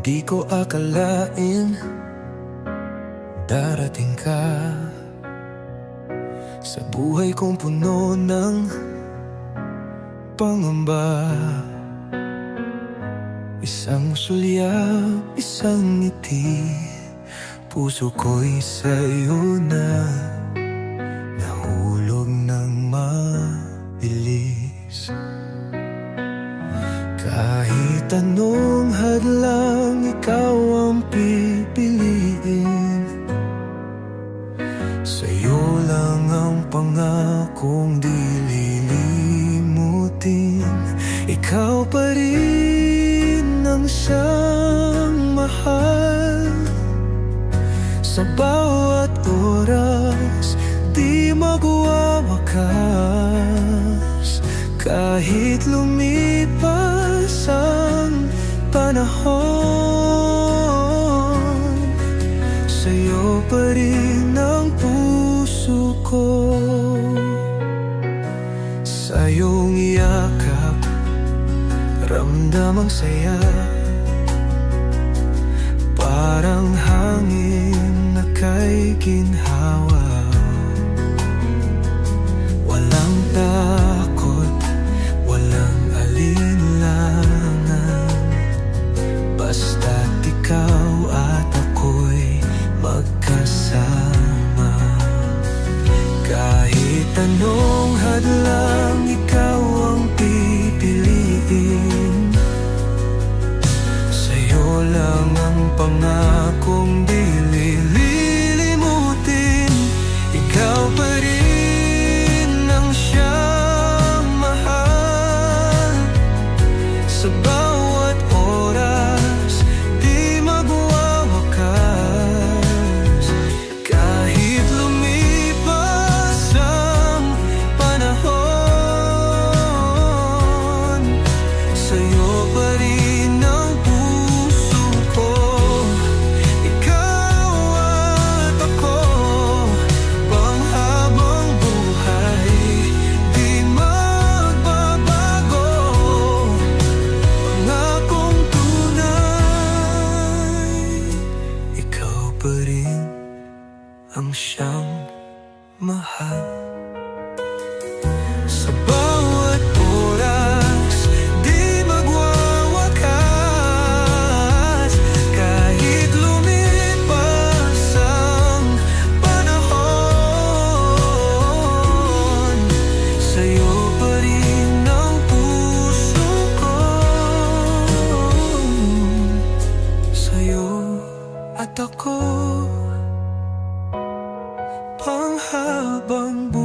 Di ko akalain darating ka sa buhay kong puno ng pangamba. Isang sulyap, isang ngiti, puso ko'y sa'yo na nahulog ng mabilis. Kahit anong hadlang, ikaw ang pipiliin. Sa'yo lang ang pangakong di lilimutin. Ikaw pa rin ang siyang mahal. Sa bawat oras, di magwawakas. Kahit lumipas ang panahon, sa'yo pa rin ang puso ko. Sa iyong yakap, ramdam ang saya. Parang hangin na kay ginhawa. Walang takot, walang alinlangan, basta't ikaw at ako'y magkasama. Kahit anong hadlang, ikaw ang pipiliin. Sa'yo lang ang pangakong di lilimutin. Ikaw pa rin ang siyang mahal. Sa bawat oras, di magwawakas. Kahit lumipas ang panahon, sa'yo pa rin ang puso ko. Ikaw at ako, panghabang buhay, di magbabago. Pangakong tunay, ikaw pa rin ang siyang mahal. Sa bawat oras, di magwawakas. Kahit lumipas ang panahon, sa'yo pa rin ang puso ko. Sa'yo at ako, panghabang buhay.